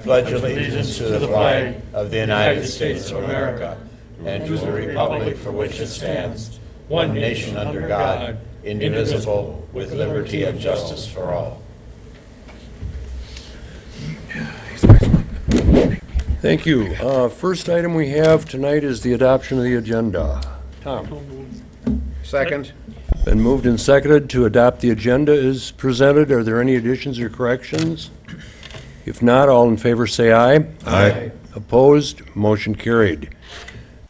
pledge allegiance to the flag of the United States of America and to the republic for which it stands, one nation under God, indivisible, with liberty and justice for all. Thank you. First item we have tonight is the adoption of the agenda. Tom? Second. Been moved and seconded to adopt the agenda as presented. Are there any additions or corrections? If not, all in favor say aye. Aye. Opposed? Motion carried.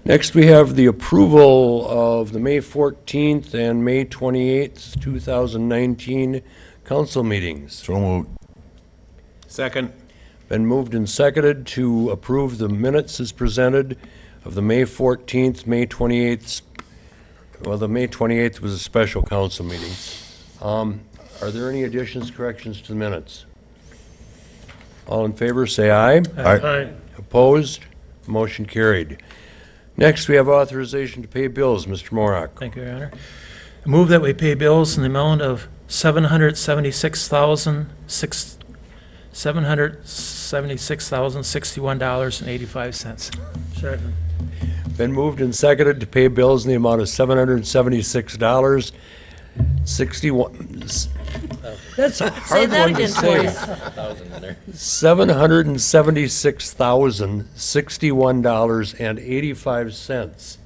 Next, we have the approval of the May 14th and May 28th, 2019 council meetings. So moved. Second. Been moved and seconded to approve the minutes as presented of the May 14th, May 28th. Well, the May 28th was a special council meeting. Are there any additions, corrections to the minutes? All in favor, say aye. Aye. Opposed? Motion carried. Next, we have authorization to pay bills. Mr. Morak. Thank you, Your Honor. I move that we pay bills in the amount of $776,061.85. Second. Been moved and seconded to pay bills in the amount of $776.61. That's a hard one to say. $776,061.85.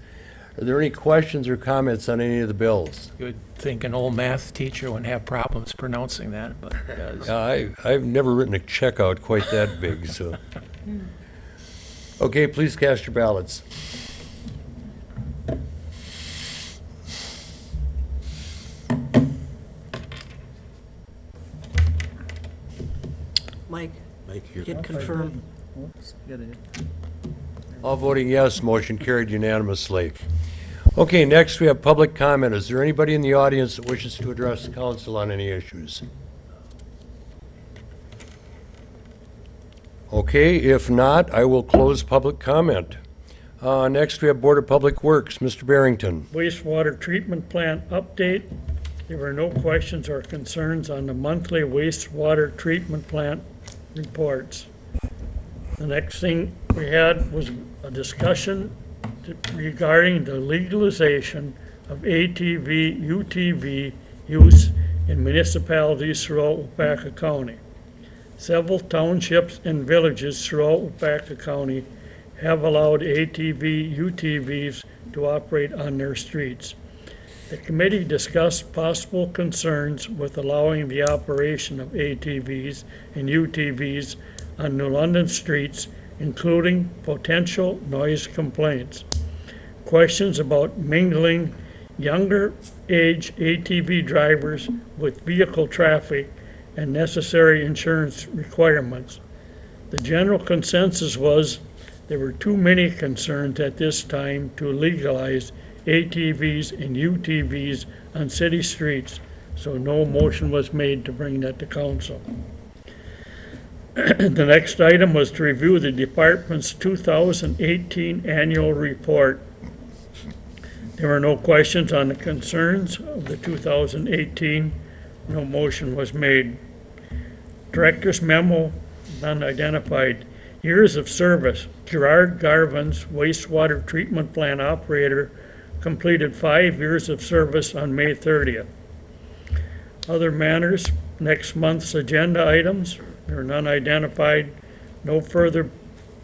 Are there any questions or comments on any of the bills? You would think an old math teacher wouldn't have problems pronouncing that, but it does. I've never written a check out quite that big, so. Okay, please cast your ballots. Mike, hit confirm. All voting yes, motion carried unanimously. Okay, next we have public comment. Is there anybody in the audience that wishes to address the council on any issues? Okay, if not, I will close public comment. Next we have Board of Public Works. Mr. Barrington. Wastewater treatment plant update. There were no questions or concerns on the monthly wastewater treatment plant reports. The next thing we had was a discussion regarding the legalization of ATV, UTV use in municipalities throughout Waupaca County. Several townships and villages throughout Waupaca County have allowed ATV, UTVs to operate on their streets. The committee discussed possible concerns with allowing the operation of ATVs and UTVs on New London streets, including potential noise complaints. Questions about mingling younger age ATV drivers with vehicle traffic and necessary insurance requirements. The general consensus was there were too many concerns at this time to legalize ATVs and UTVs on city streets, so no motion was made to bring that to council. The next item was to review the department's 2018 annual report. There were no questions on the concerns of the 2018. No motion was made. Director's memo, none identified. Years of service. Gerard Garvin's wastewater treatment plant operator completed 5 years of service on May 30th. Other matters, next month's agenda items. There are none identified. No further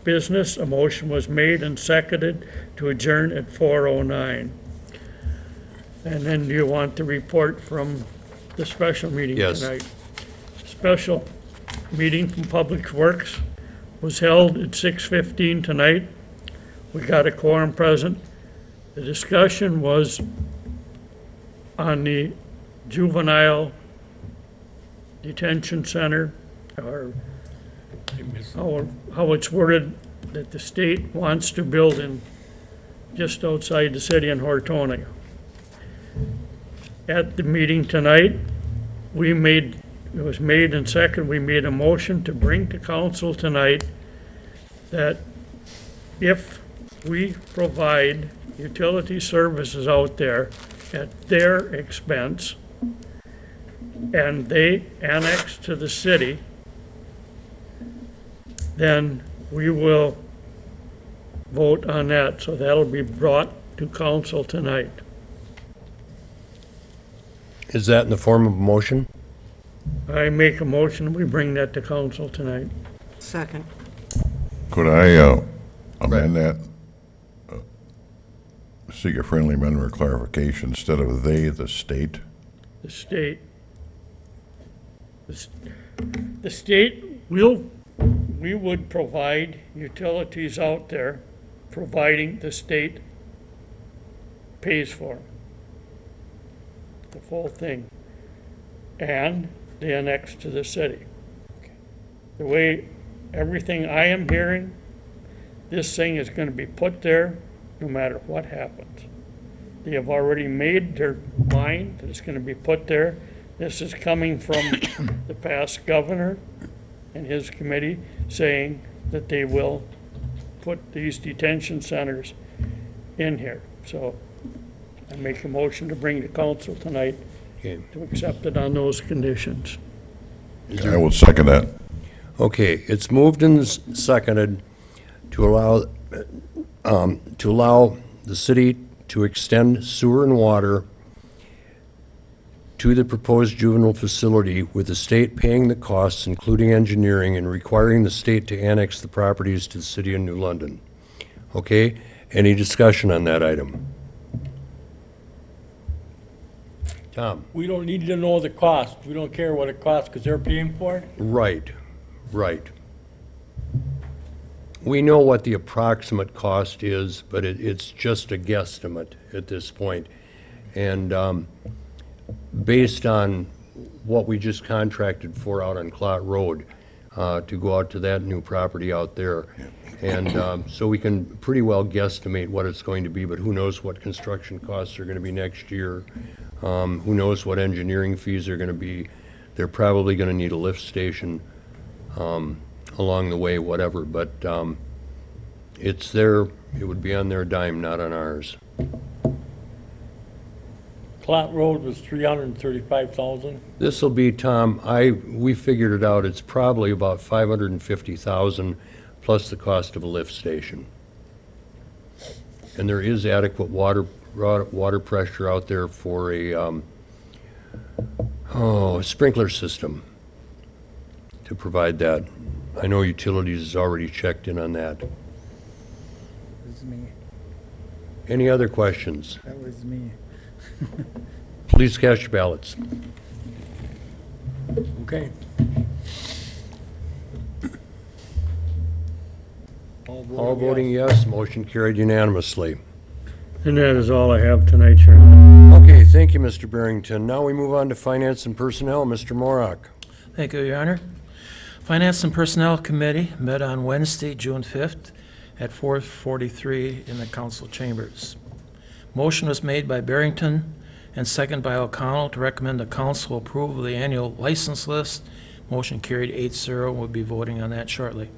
business. A motion was made and seconded to adjourn at 4:09. And then do you want the report from the special meeting Yes. tonight? Special meeting from Public Works was held at 6:15 tonight. We got a quorum present. The discussion was on the juvenile detention center, or how it's worded, that the state wants to build in just outside the city in Hortonia. At the meeting tonight, it was made and second, we made a motion to bring to council tonight that if we provide utility services out there at their expense, and they annex to the city, then we will vote on that. So that'll be brought to council tonight. Is that in the form of a motion? I make a motion, we bring that to council tonight. Second. Could I amend that? Seek a friendly amendment or clarification, instead of they, the state? The state. The state we would provide utilities out there, providing the state pays for 'em. The full thing. And they annex to the city. The way, everything I am hearing, this thing is gonna be put there no matter what happens. They have already made their mind that it's gonna be put there. This is coming from the past governor and his committee saying that they will put these detention centers in here. So I make a motion to bring to council tonight Okay. to accept it on those conditions. I will second that. Okay, it's moved and seconded to allow the city to extend sewer and water to the proposed juvenile facility, with the state paying the costs, including engineering, and requiring the state to annex the properties to the city of New London. Okay, any discussion on that item? Tom? We don't need to know the cost. We don't care what it costs because they're paying for it. Right, right. We know what the approximate cost is, but it's just a guesstimate at this point. And based on what we just contracted for out on Clot Road, to go out to that new property out there. And so we can pretty well guesstimate what it's going to be, but who knows what construction costs are going to be next year. Who knows what engineering fees are going to be. They're probably going to need a lift station along the way, whatever, but it's their, it would be on their dime, not on ours. Clot Road was 335,000. This will be, Tom, we figured it out, it's probably about 550,000 plus the cost of a lift station. And there is adequate water pressure out there for a sprinkler system to provide that. I know utilities has already checked in on that. That was me. Any other questions? That was me. Please cast your ballots. Okay. All voting yes, motion carried unanimously. And that is all I have tonight, Chairman. Okay, thank you, Mr. Barrington. Now we move on to Finance and Personnel. Mr. Morak. Thank you, Your Honor. Finance and Personnel Committee met on Wednesday, June 5th at 4:43 in the council chambers. Motion was made by Barrington and second by O'Connell to recommend the council approve of the annual license list. Motion carried 8-0. We'll be voting on that shortly.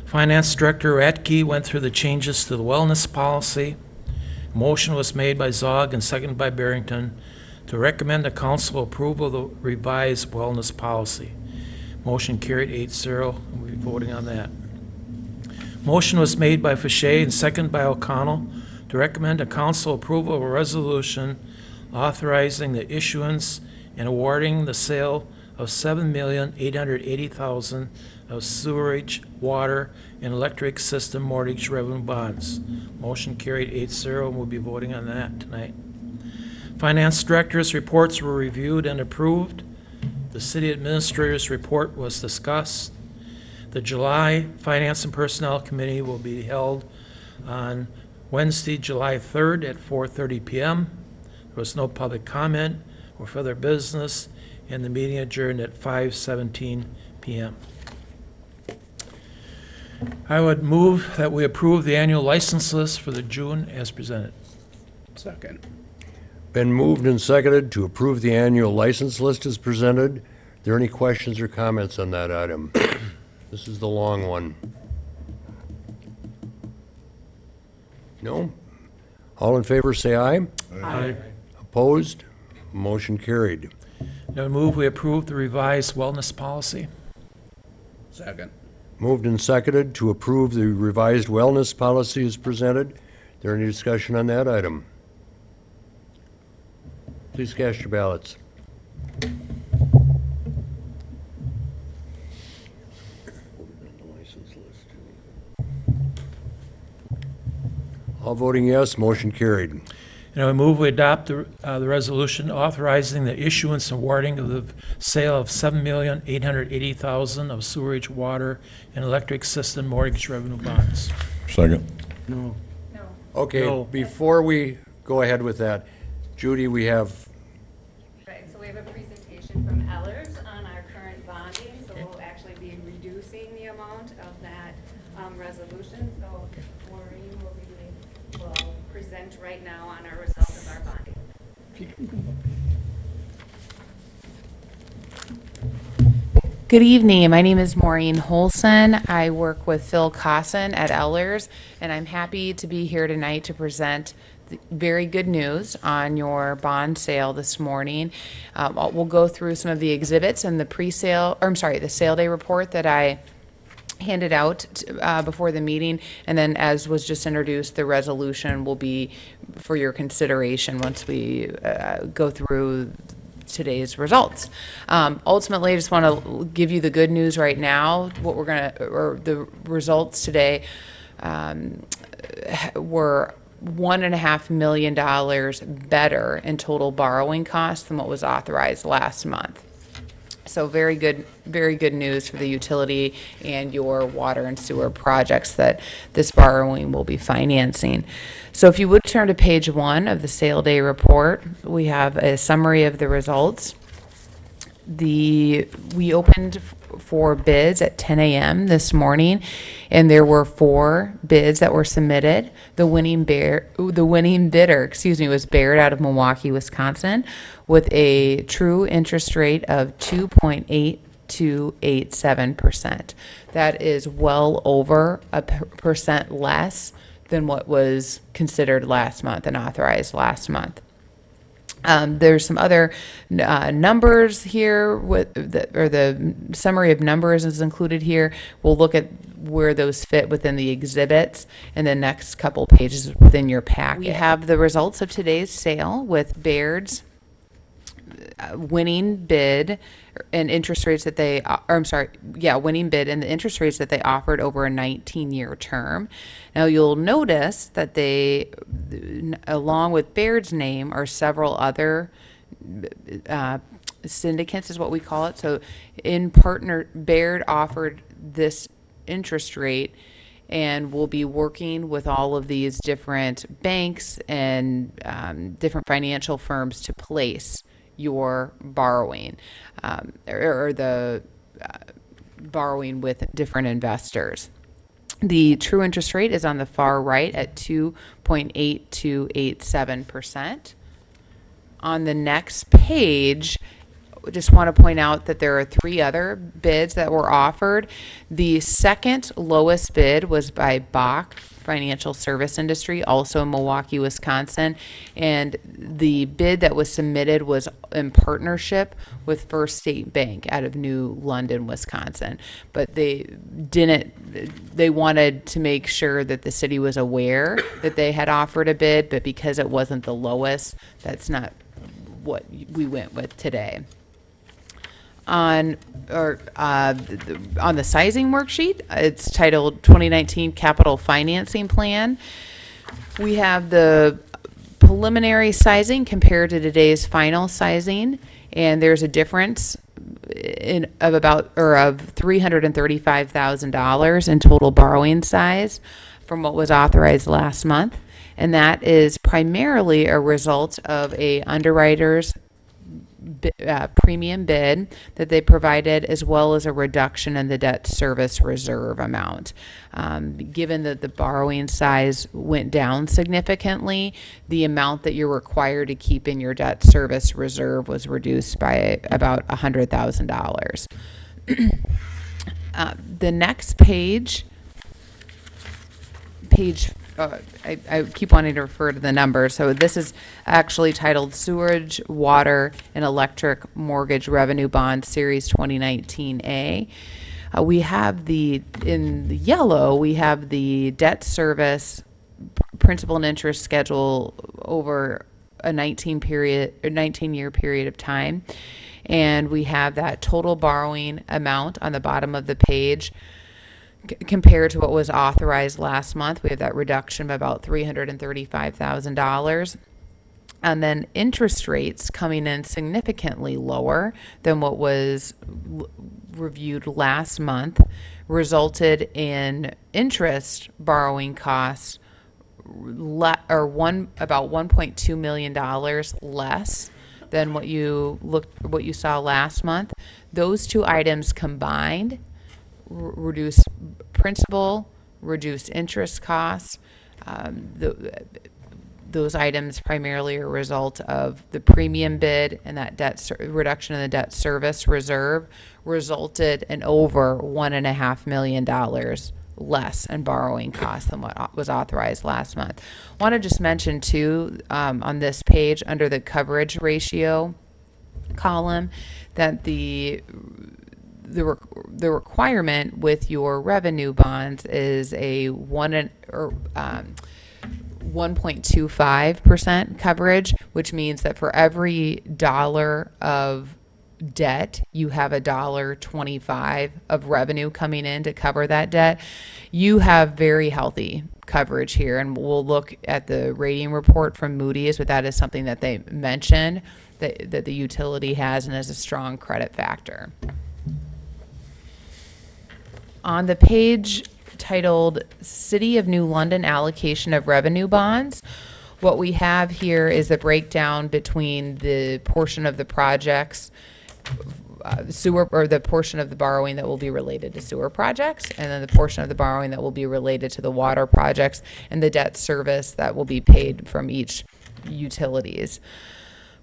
Finance Director Ratke went through the changes to the wellness policy. Motion was made by Zog and seconded by Barrington to recommend the council approval of the revised wellness policy. Motion carried 8-0, and we'll be voting on that. Motion was made by Fache and seconded by O'Connell to recommend the council approval of a resolution authorizing the issuance and awarding the sale of $7,880,000 of sewerage, water, and electric system mortgage revenue bonds. Motion carried 8-0, and we'll be voting on that tonight. Finance Director's reports were reviewed and approved. The City Administrator's report was discussed. The July Finance and Personnel Committee will be held on Wednesday, July 3rd at 4:30 p.m. There was no public comment or further business, and the meeting adjourned at 5:17 p.m. I would move that we approve the annual license list for the June as presented. Second. Been moved and seconded to approve the annual license list as presented. Are there any questions or comments on that item? This is the long one. No? All in favor, say aye. Aye. Opposed? Motion carried. I would move we approve the revised wellness policy. Second. Moved and seconded to approve the revised wellness policy as presented. There any discussion on that item? Please cast your ballots. All voting yes, motion carried. And I would move we adopt the resolution authorizing the issuance and awarding of the sale of $7,880,000 of sewerage, water, and electric system mortgage revenue bonds. Second. No. Okay, No. before we go ahead with that, Judy, we have, Right, so we have a presentation from Ellers on our current bonding, so we'll actually be reducing the amount of that resolution. So Maureen will present right now on our results of our bonding. Good evening. My name is Maureen Holson. I work with Phil Cosson at Ellers, and I'm happy to be here tonight to present the very good news on your bond sale this morning. We'll go through some of the exhibits and the pre-sale, or I'm sorry, the sale day report that I handed out before the meeting, and then as was just introduced, the resolution will be for your consideration once we go through today's results. Ultimately, I just want to give you the good news right now. What we're going to, or the results today were $1.5 million better in total borrowing costs than what was authorized last month. So very good news for the utility and your water and sewer projects that this borrowing will be financing. So if you would turn to page 1 of the sale day report, we have a summary of the results. We opened for bids at 10 a.m. this morning, and there were 4 bids that were submitted. The winning bidder, was Baird out of Milwaukee, Wisconsin, with a true interest rate of 2.8287%. That is well over a percent less than what was considered last month and authorized last month. There's some other numbers here, the summary of numbers is included here. We'll look at where those fit within the exhibits in the next couple pages within your packet. We have the results of today's sale with Baird's winning bid and interest rates that they, winning bid and the interest rates that they offered over a 19-year term. Now you'll notice that they, along with Baird's name, are several other syndicates is what we call it. So in partner, Baird offered this interest rate and we'll be working with all of these different banks and different financial firms to place your borrowing or the borrowing with different investors. The true interest rate is on the far right at 2.8287%. On the next page, I just want to point out that there are 3 other bids that were offered. The second lowest bid was by Bach Financial Service Industry, also in Milwaukee, Wisconsin, and the bid that was submitted was in partnership with First State Bank out of New London, Wisconsin. But they wanted to make sure that the city was aware that they had offered a bid, but because it wasn't the lowest, that's not what we went with today. On the sizing worksheet, it's titled 2019 Capital Financing Plan. We have the preliminary sizing compared to today's final sizing, and there's a difference of $335,000 in total borrowing size from what was authorized last month, and that is primarily a result of a underwriter's premium bid that they provided, as well as a reduction in the debt service reserve amount. Given that the borrowing size went down significantly, the amount that you're required to keep in your debt service reserve was reduced by about $100,000. The next page, I keep wanting to refer to the number. So this is actually titled Sewerage, Water, and Electric Mortgage Revenue Bond Series 2019A. We have in the yellow, we have the debt service principal and interest schedule over a 19-year period of time. And we have that total borrowing amount on the bottom of the page compared to what was authorized last month. We have that reduction of about $335,000. And then interest rates coming in significantly lower than what was reviewed last month resulted in interest borrowing costs about $1.2 million less than what you saw last month. Those two items combined reduce principal, reduce interest costs. Those items primarily are a result of the premium bid, and that reduction in the debt service reserve resulted in over $1.5 million less in borrowing costs than what was authorized last month. I want to just mention too, on this page under the coverage ratio column, that the requirement with your revenue bonds is a 1.25% coverage, which means that for every dollar of debt, you have $1.25 of revenue coming in to cover that debt. You have very healthy coverage here, and we'll look at the rating report from Moody's, but that is something that they mentioned that the utility has and is a strong credit factor. On the page titled City of New London Allocation of Revenue Bonds, what we have here is a breakdown between the portion of the projects sewer, or the portion of the borrowing that will be related to sewer projects, and then the portion of the borrowing that will be related to the water projects, and the debt service that will be paid from each utility's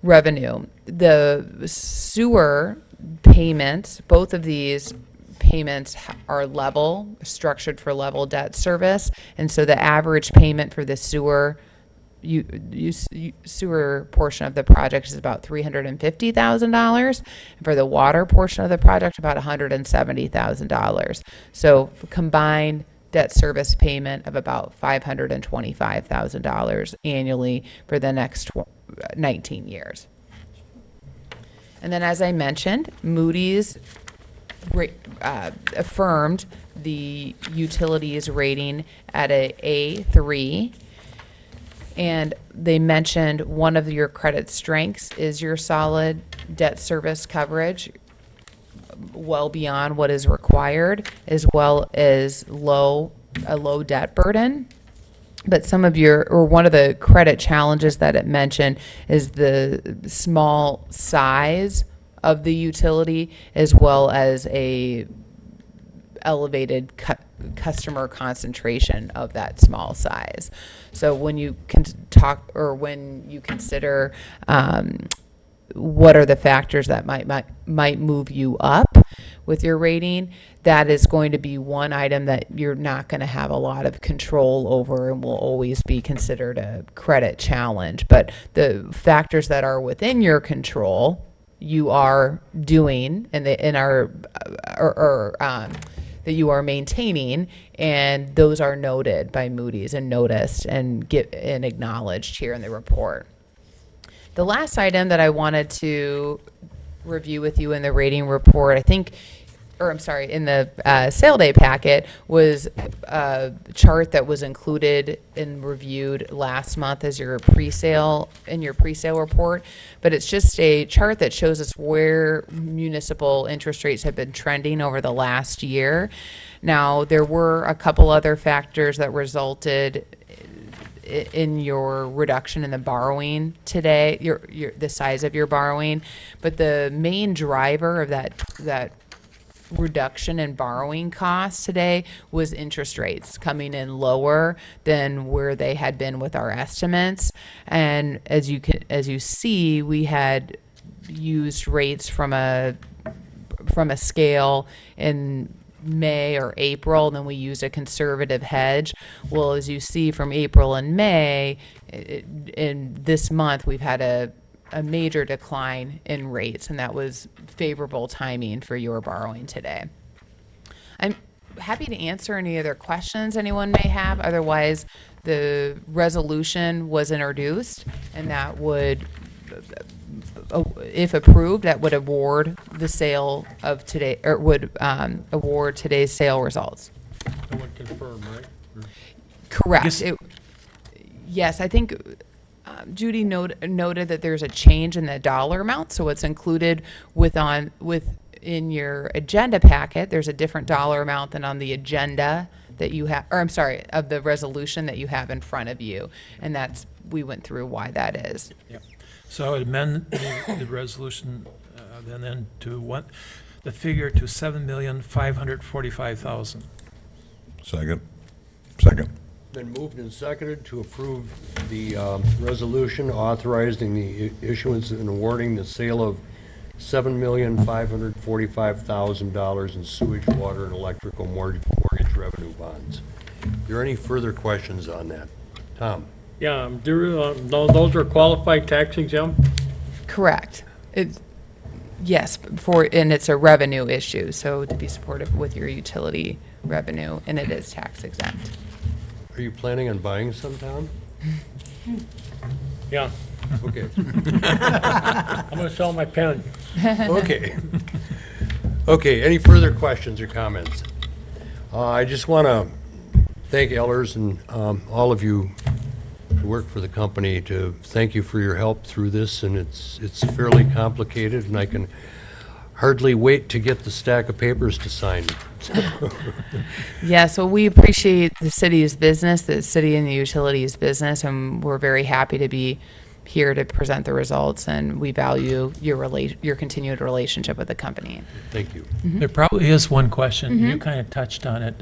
revenue. The sewer payments, both of these payments are level, structured for level debt service, and so the average payment for the sewer sewer portion of the project is about $350,000, and for the water portion of the project about $170,000. So combined debt service payment of about $525,000 annually for the next 19 years. And then, as I mentioned, Moody's affirmed the utilities rating at a A3. And they mentioned one of your credit strengths is your solid debt service coverage, well beyond what is required, as well as a low debt burden. But one of the credit challenges that it mentioned is the small size of the utility, as well as a elevated customer concentration of that small size. So when you consider what are the factors that might move you up with your rating, that is going to be one item that you're not going to have a lot of control over and will always be considered a credit challenge. But the factors that are within your control, you are doing that you are maintaining, and those are noted by Moody's and noticed and acknowledged here in the report. The last item that I wanted to review with you in the rating report, in the sale day packet, was a chart that was included and reviewed last month as your pre-sale report. But it's just a chart that shows us where municipal interest rates have been trending over the last year. Now, there were a couple other factors that resulted in your reduction in the borrowing today, the size of your borrowing, but the main driver of that reduction in borrowing costs today was interest rates coming in lower than where they had been with our estimates. And as you see, we had used rates from a scale in May or April, and then we used a conservative hedge. Well, as you see from April and May, in this month, we've had a major decline in rates, and that was favorable timing for your borrowing today. happy to answer any other questions anyone may have. Otherwise, the resolution was introduced, and that would, if approved, that would award the sale of today, or would award today's sale results. I would confirm, right? Correct. Yes, I think Judy noted that there's a change in the dollar amount, so it's included in your agenda packet. There's a different dollar amount than on the agenda that you have, or I'm sorry, of the resolution that you have in front of you, and we went through why that is. So I would amend the resolution then to the figure to $7,545,000. Second. Been moved and seconded to approve the resolution authorizing the issuance and awarding the sale of $7,545,000 in sewage, water, and electrical mortgage revenue bonds. Are there any further questions on that? Tom? Yeah, those are qualified tax exempt? Correct. Yes, and it's a revenue issue, so to be supportive with your utility revenue, and it is tax exempt. Are you planning on buying some, Tom? Yeah, Okay. I'm gonna sell my pen. Okay. Okay, any further questions or comments? I just want to thank Ellers and all of you who work for the company to thank you for your help through this, and it's fairly complicated, and I can hardly wait to get the stack of papers to sign. Yeah, so we appreciate the city's business, the city and the utilities business, and we're very happy to be here to present the results, and we value your continued relationship with the company. Thank you. There probably is one question. You kind of touched on it.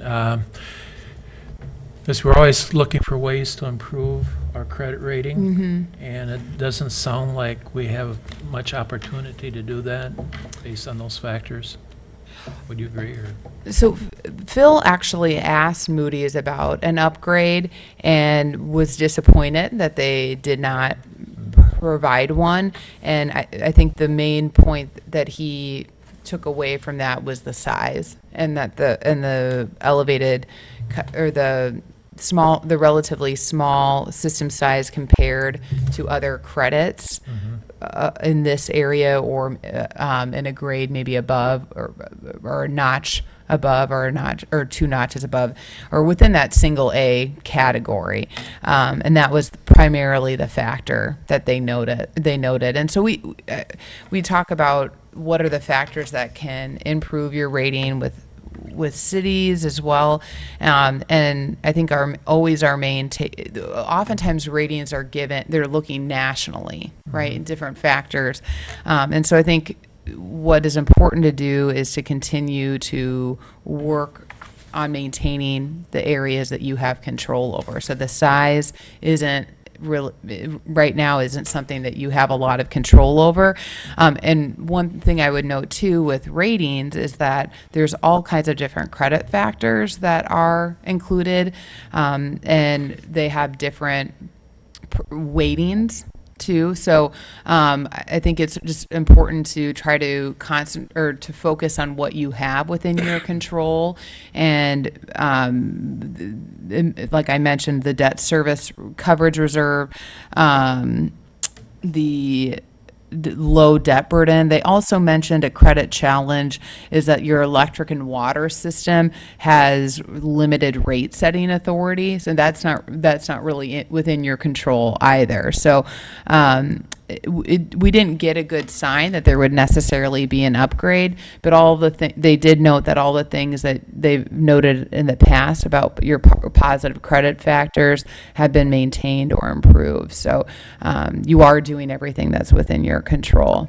Because we're always looking for ways to improve our credit rating, and it doesn't sound like we have much opportunity to do that based on those factors. Would you agree? Or? So Phil actually asked Moody's about an upgrade and was disappointed that they did not provide one. And I think the main point that he took away from that was the size, and that the elevated or the relatively small system size compared to other credits in this area, or in a grade maybe above, or a notch above, or a notch or two notches above, or within that single A category, and that was primarily the factor that they noted. And so we talk about what are the factors that can improve your rating with cities as well, and I think oftentimes ratings are given, they're looking nationally, right, different factors, and so I think what is important to do is to continue to work on maintaining the areas that you have control over. So the size right now isn't something that you have a lot of control over. And one thing I would note too with ratings is that there's all kinds of different credit factors that are included, and they have different weightings too. So I think it's just important to try to to focus on what you have within your control. And like I mentioned, the debt service coverage reserve, the low debt burden. They also mentioned a credit challenge is that your electric and water system has limited rate setting authority. So that's not really within your control either. So we didn't get a good sign that there would necessarily be an upgrade, but they did note that all the things that they've noted in the past about your positive credit factors have been maintained or improved. So you are doing everything that's within your control.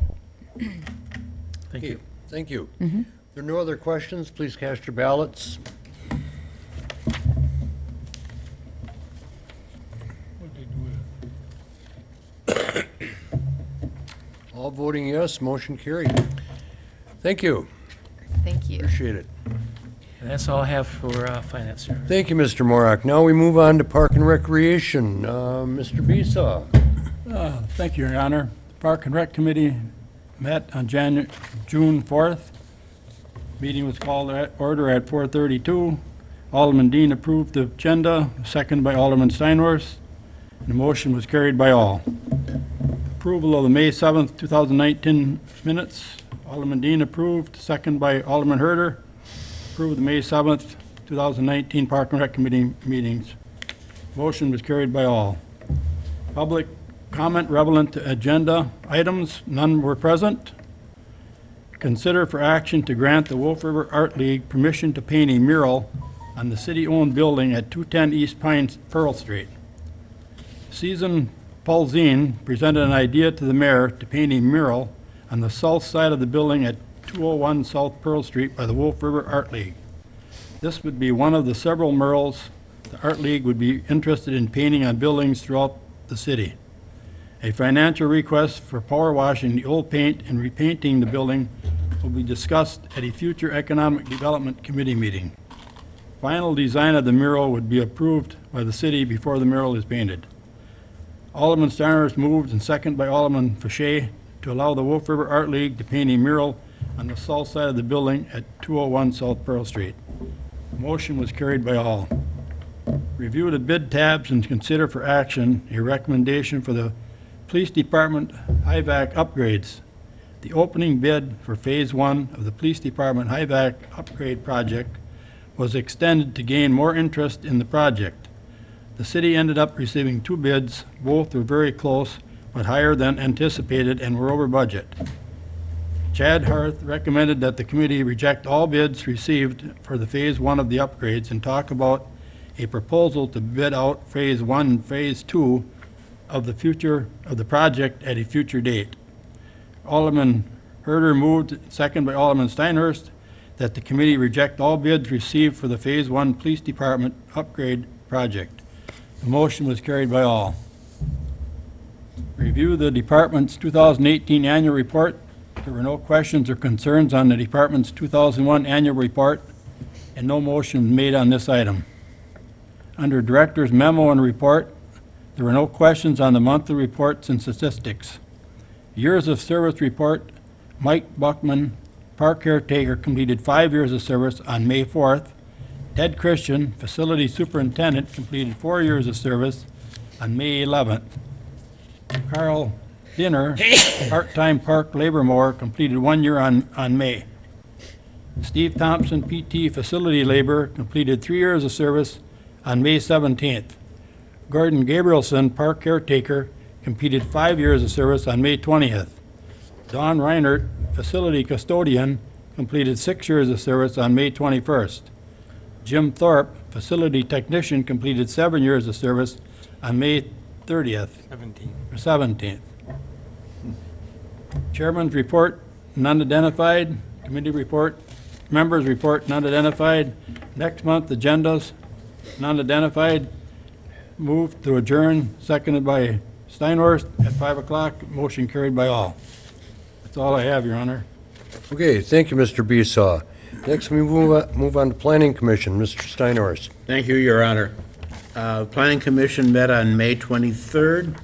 Thank you. Thank you. If there are no other questions, please cast your ballots. All voting yes, motion carried. Thank you. Thank you. Appreciate it. And that's all I have for finance. Sir. Thank you, Mr. Morak. Now we move on to Park and Recreation. Mr. Bisa. Thank you, Your Honor. The Park and Rec Committee met on June 4th. Meeting was called at order at 4:32. Alderman Dean approved the agenda, seconded by Alderman Steinhorst, and the motion was carried by all. Approval of the May 7th, 2019 minutes. Alderman Dean approved, seconded by Alderman Herder. Approved the May 7th, 2019 Park and Rec Committee meetings. Motion was carried by all. Public comment relevant to agenda items, none were present. Consider for action to grant the Wolf River Art League permission to paint a mural on the city-owned building at 210 East Pearl Street. Susan Paulzine presented an idea to the mayor to paint a mural on the south side of the building at 201 South Pearl Street by the Wolf River Art League. This would be one of the several murals the Art League would be interested in painting on buildings throughout the city. A financial request for power washing the old paint and repainting the building will be discussed at a future Economic Development Committee meeting. Final design of the mural would be approved by the city before the mural is painted. Alderman Steiners moved and seconded by Alderman Fache to allow the Wolf River Art League to paint a mural on the south side of the building at 201 South Pearl Street. The motion was carried by all. Review the bid tabs and consider for action a recommendation for the Police Department HIVAC upgrades. The opening bid for Phase 1 of the Police Department HIVAC upgrade project was extended to gain more interest in the project. The city ended up receiving 2 bids. Both were very close, but higher than anticipated and were over budget. Chad Harth recommended that the committee reject all bids received for the Phase 1 of the upgrades and talk about a proposal to bid out Phase 1 and Phase 2 of the project at a future date. Alderman Herder moved, second by Alderman Steinhorst, that the committee reject all bids received for the Phase 1 Police Department upgrade project. The motion was carried by all. Review the department's 2018 annual report. There were no questions or concerns on the department's 2001 annual report, and no motion made on this item. Under Director's memo and report, there were no questions on the monthly reports and statistics. Years of service report, Mike Buckman, park caretaker, completed 5 years of service on May 4th. Ted Christian, facility superintendent, completed 4 years of service on May 11th. Carl Dinner, part-time park labor mower, completed 1 year on May. Steve Thompson, PT facility labor, completed 3 years of service on May 17th. Gordon Gabrielson, park caretaker, completed 5 years of service on May 20th. Don Reinert, facility custodian, completed 6 years of service on May 21st. Jim Thorpe, facility technician, completed 7 years of service on May 17th. Chairman's report, none identified. Committee report, members report, none identified. Next month, agendas, none identified. Move to adjourn, seconded by Steinhorst at 5 o'clock. Motion carried by all. That's all I have, Your Honor. Okay, thank you, Mr. Besaw. Next, we move on to Planning Commission. Mr. Steinhorst. Thank you, Your Honor. Planning Commission met on May 23rd,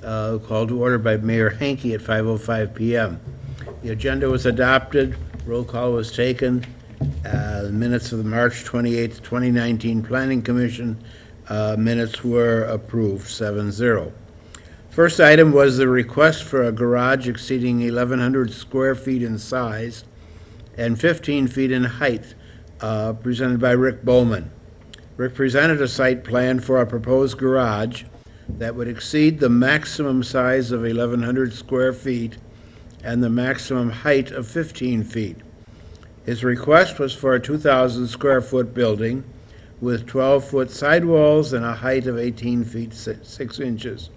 called to order by Mayor Hankey at 5:05 p.m. The agenda was adopted, roll call was taken. The minutes of the March 28th, 2019 Planning Commission minutes were approved, 7-0. First item was the request for a garage exceeding 1,100 square feet in size and 15 feet in height, presented by Rick Bowman. Rick presented a site plan for a proposed garage that would exceed the maximum size of 1,100 square feet and the maximum height of 15 feet. His request was for a 2,000 square foot building with 12-foot sidewalls and a height of 18 feet 6 inches.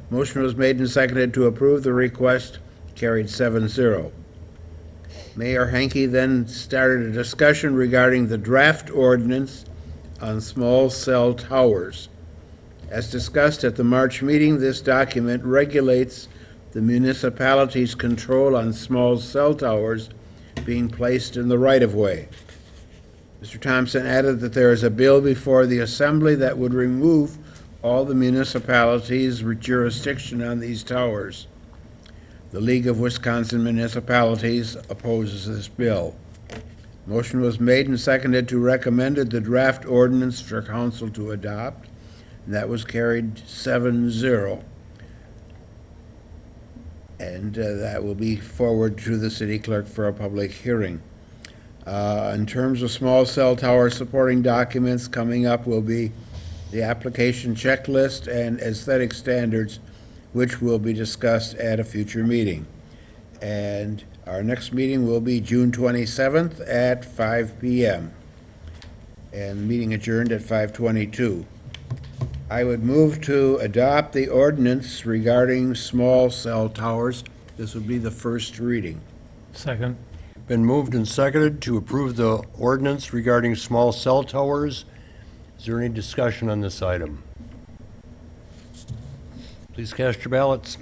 Motion was made and seconded to approve the request, carried 7-0. Mayor Hankey then started a discussion regarding the draft ordinance on small cell towers. As discussed at the March meeting, this document regulates the municipality's control on small cell towers being placed in the right-of-way. Mr. Thompson added that there is a bill before the Assembly that would remove all the municipalities' jurisdiction on these towers. The League of Wisconsin Municipalities opposes this bill. Motion was made and seconded to recommend the draft ordinance for council to adopt, and that was carried 7-0. And that will be forwarded to the city clerk for a public hearing. In terms of small cell tower supporting documents, coming up will be the application checklist and aesthetic standards, which will be discussed at a future meeting. And our next meeting will be June 27th at 5 p.m. And meeting adjourned at 5:22. I would move to adopt the ordinance regarding small cell towers. This would be the first reading. Second. Been moved and seconded to approve the ordinance regarding small cell towers. Is there any discussion on this item? Please cast your ballots.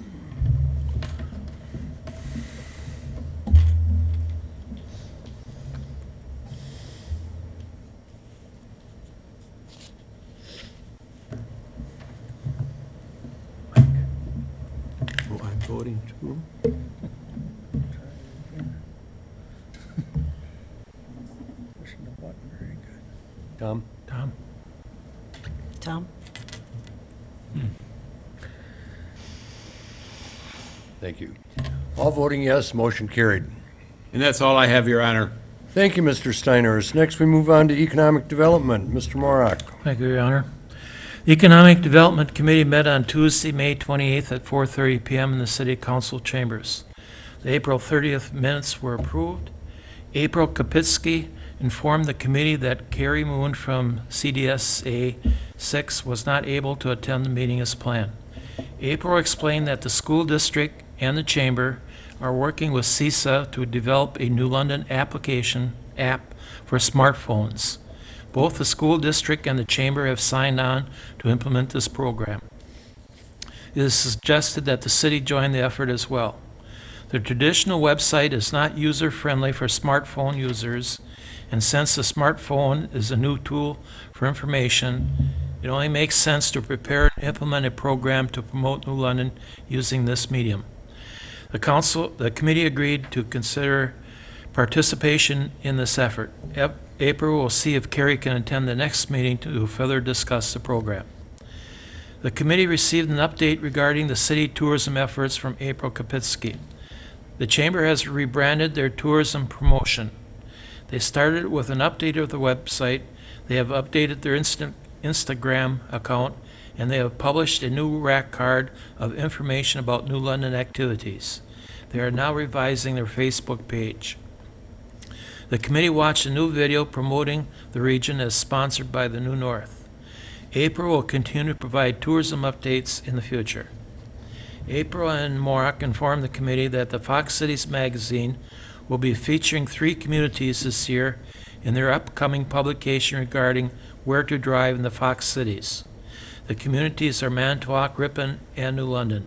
Oh, I'm voting too. Pushing the button, very good. Tom? Tom? Tom? Thank you. All voting yes, motion carried. And that's all I have, Your Honor. Thank you, Mr. Steiners. Next, we move on to economic development. Mr. Morak. Thank you, Your Honor. The Economic Development Committee met on Tuesday, May 28th at 4:30 PM in the City Council chambers. The April 30th minutes were approved. April Kapitsky informed the committee that Carrie Moon from CDSA 6 was not able to attend the meeting as planned. April explained that the school district and the chamber are working with CISA to develop a New London app for smartphones. Both the school district and the chamber have signed on to implement this program. It is suggested that the city join the effort as well. The traditional website is not user-friendly for smartphone users, and since the smartphone is a new tool for information, it only makes sense to prepare and implement a program to promote New London using this medium. The committee agreed to consider participation in this effort. April will see if Carrie can attend the next meeting to further discuss the program. The committee received an update regarding the city tourism efforts from April Kapitsky. The chamber has rebranded their tourism promotion. They started with an update of the website. They have updated their Instagram account, and they have published a new rack card of information about New London activities. They are now revising their Facebook page. The committee watched a new video promoting the region as sponsored by the New North. April will continue to provide tourism updates in the future. April and Morak informed the committee that the Fox Cities magazine will be featuring 3 communities this year in their upcoming publication regarding where to drive in the Fox Cities. The communities are Manitowoc, Ripon, and New London.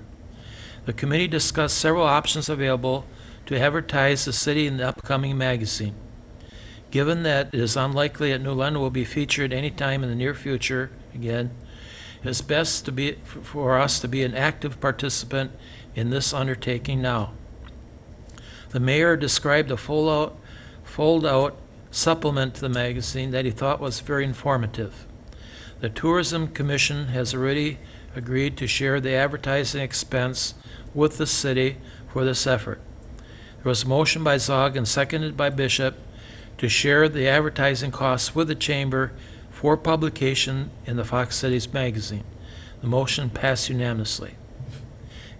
The committee discussed several options available to advertise the city in the upcoming magazine. Given that it is unlikely that New London will be featured any time in the near future again, it is best for us to be an active participant in this undertaking now. The mayor described a fold-out supplement to the magazine that he thought was very informative. The Tourism Commission has already agreed to share the advertising expense with the city for this effort. There was a motion by Zog and seconded by Bishop to share the advertising costs with the chamber for publication in the Fox Cities magazine. The motion passed unanimously.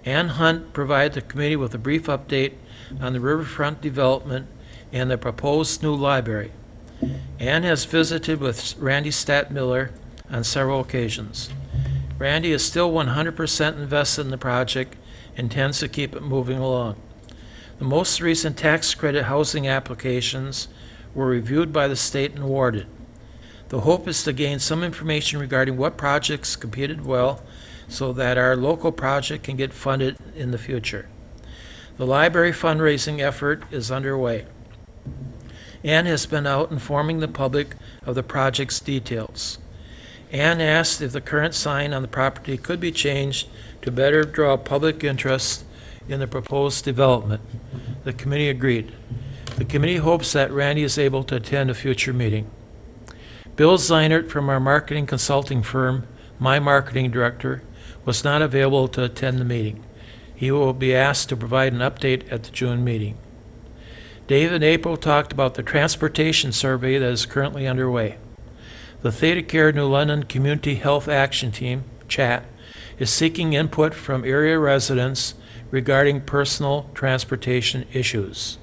Ann Hunt provided the committee with a brief update on the riverfront development and the proposed new library. Ann has visited with Randy Statt-Miller on several occasions. Randy is still 100% invested in the project and intends to keep it moving along. The most recent tax credit housing applications were reviewed by the state and awarded. The hope is to gain some information regarding what projects competed well so that our local project can get funded in the future. The library fundraising effort is underway. Ann has been out informing the public of the project's details. Ann asked if the current sign on the property could be changed to better draw public interest in the proposed development. The committee agreed. The committee hopes that Randy is able to attend a future meeting. Bill Zeinert from our marketing consulting firm, my marketing director, was not available to attend the meeting. He will be asked to provide an update at the June meeting. Dave and April talked about the transportation survey that is currently underway. The ThedaCare New London Community Health Action Team, CHAT, is seeking input from area residents regarding personal transportation issues.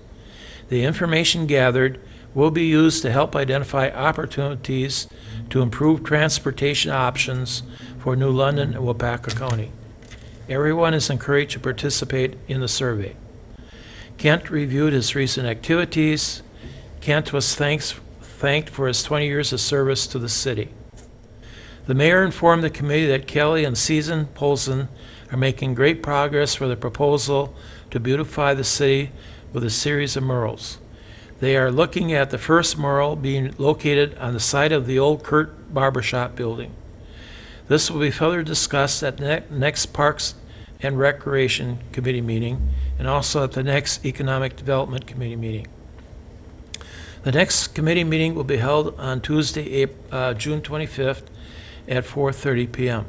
The information gathered will be used to help identify opportunities to improve transportation options for New London and Wapaka County. Everyone is encouraged to participate in the survey. Kent reviewed his recent activities. Kent was thanked for his 20 years of service to the city. The mayor informed the committee that Kelly and Susan Polson are making great progress for the proposal to beautify the city with a series of murals. They are looking at the first mural being located on the site of the old Kurt Barbershop building. This will be further discussed at next Parks and Recreation Committee meeting and also at the next Economic Development Committee meeting. The next committee meeting will be held on Tuesday, June 25th at 4:30 p.m.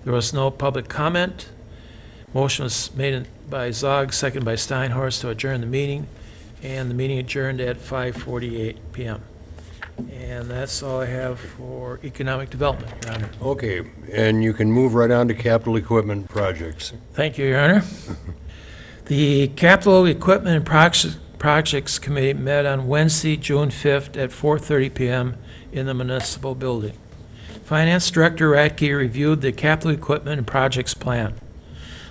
There was no public comment. Motion was made by Zog, second by Steinhorst to adjourn the meeting, and the meeting adjourned at 5:48 p.m. And that's all I have for economic development, Your Honor. Okay, and you can move right on to capital equipment projects. Thank you, Your Honor. The Capital Equipment and Projects Committee met on Wednesday, June 5th at 4:30 p.m. in the municipal building. Finance Director Radke reviewed the capital equipment and projects plan.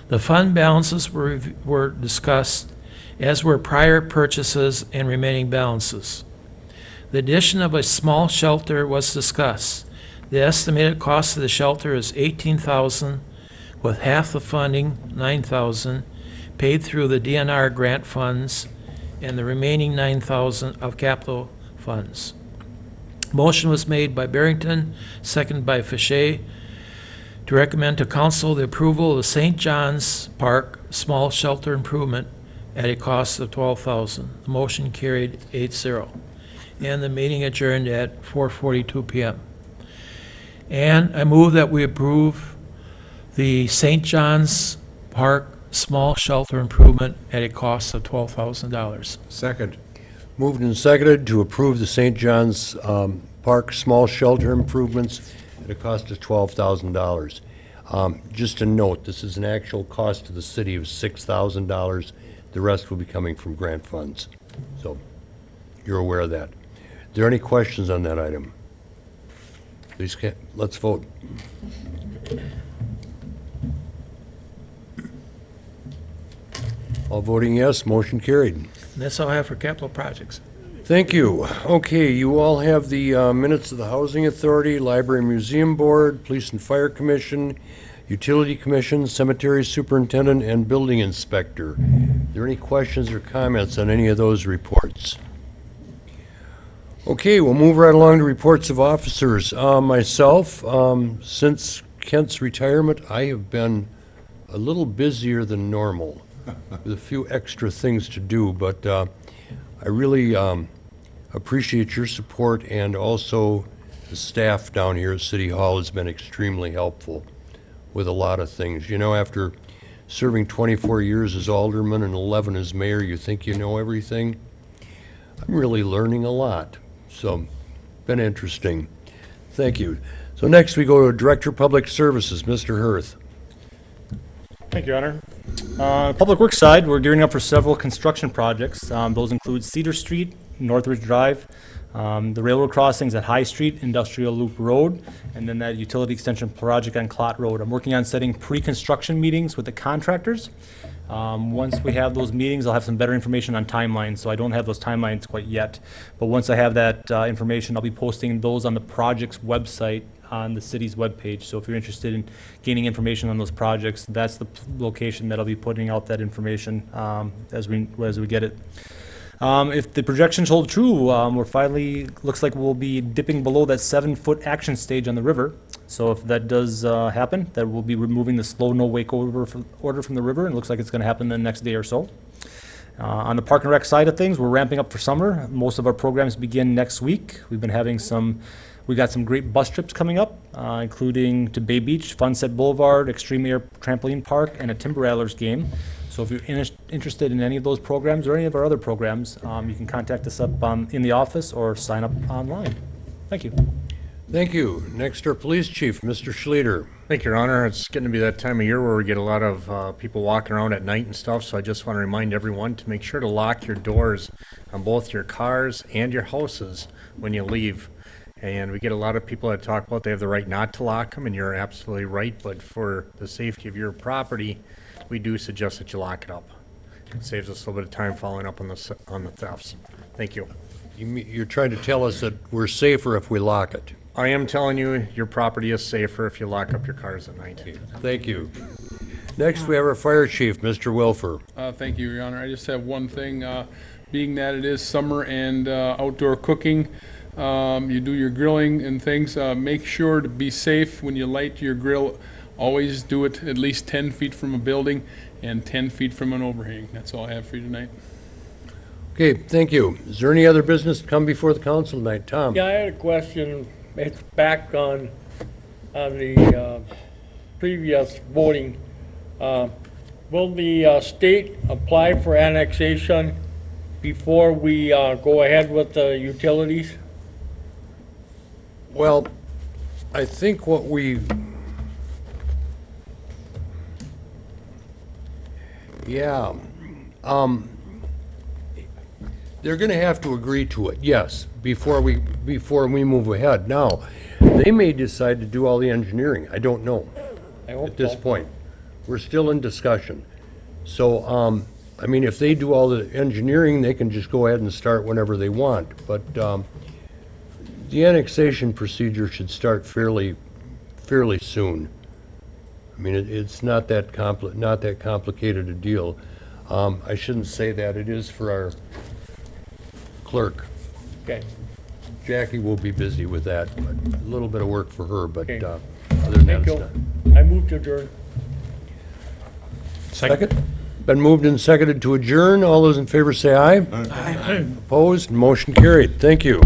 The fund balances were discussed, as were prior purchases and remaining balances. The addition of a small shelter was discussed. The estimated cost of the shelter is $18,000, with half the funding, $9,000, paid through the DNR grant funds, and the remaining $9,000 of capital funds. Motion was made by Barrington, seconded by Fichet, to recommend to council the approval of the St. John's Park small shelter improvement at a cost of $12,000. The motion carried 8-0. And the meeting adjourned at 4:42 p.m. And I move that we approve the St. John's Park small shelter improvement at a cost of $12,000. Second. Moved and seconded to approve the St. John's Park small shelter improvements at a cost of $12,000. Just a note, this is an actual cost to the city of $6,000. The rest will be coming from grant funds. So you're aware of that. Are there any questions on that item? Please, let's vote. All voting yes, motion carried. And that's all I have for capital projects. Thank you. Okay, you all have the minutes of the Housing Authority, Library Museum Board, Police and Fire Commission, Utility Commission, Cemetery Superintendent, and Building Inspector. Are there any questions or comments on any of those reports? Okay, we'll move right along to reports of officers. Myself, since Kent's retirement, I have been a little busier than normal with a few extra things to do, but I really appreciate your support, and also the staff down here at City Hall has been extremely helpful with a lot of things. You know, after serving 24 years as alderman and 11 as mayor, you think you know everything. I'm really learning a lot, so been interesting. Thank you. So next we go to Director of Public Services, Mr. Hirth. Thank you, Your Honor. Public Works side, we're gearing up for several construction projects. Those include Cedar Street, Northridge Drive, the railroad crossings at High Street, Industrial Loop Road, and then that utility extension project on Clot Road. I'm working on setting pre-construction meetings with the contractors. Once we have those meetings, I'll have some better information on timelines, so I don't have those timelines quite yet. But once I have that information, I'll be posting those on the project's website on the city's webpage. So if you're interested in gaining information on those projects, that's the location that I'll be putting out that information as we get it. If the projections hold true, we're finally, looks like we'll be dipping below that 7-foot action stage on the river. So if that does happen, that we'll be removing the slow no wake order from the river, and it looks like it's going to happen the next day or so. On the Park and Rec side of things, we're ramping up for summer. Most of our programs begin next week. We got some great bus trips coming up, including to Bay Beach, Funset Boulevard, Extreme Air Trampoline Park, and a Timber Rattlers game. So if you're interested in any of those programs or any of our other programs, you can contact us up in the office or sign up online. Thank you. Thank you. Next, our Police Chief, Mr. Schluter. Thank you, Your Honor. It's getting to be that time of year where we get a lot of people walking around at night and stuff, so I just want to remind everyone to make sure to lock your doors on both your cars and your houses when you leave. And we get a lot of people that talk about they have the right not to lock them, and you're absolutely right, but for the safety of your property, we do suggest that you lock it up. It saves us a little bit of time following up on the thefts. Thank you. You're trying to tell us that we're safer if we lock it. I am telling you, your property is safer if you lock up your cars at night. Thank you. Next, we have our Fire Chief, Mr. Wilfer. Thank you, Your Honor. I just have one thing, being that it is summer and outdoor cooking, you do your grilling and things, make sure to be safe when you light your grill. Always do it at least 10 feet from a building and 10 feet from an overhang. That's all I have for you tonight. Okay, thank you. Is there any other business to come before the council tonight? Tom? Yeah, I had a question. It's back on the previous voting. Will the state apply for annexation before we go ahead with the utilities? Well, I think what we... Yeah. They're going to have to agree to it, yes, before we move ahead. Now, they may decide to do all the engineering. I don't know at this point. We're still in discussion. So, I mean, if they do all the engineering, they can just go ahead and start whenever they want. But the annexation procedure should start fairly soon. I mean, it's not that complicated a deal. I shouldn't say that. It is for our clerk. Okay. Jackie will be busy with that, but a little bit of work for her, but Okay. other than that, Thank it's you. not. I move to adjourn. Second? Been moved and seconded to adjourn. All those in favor say aye. Aye. Opposed? Motion carried. Thank you.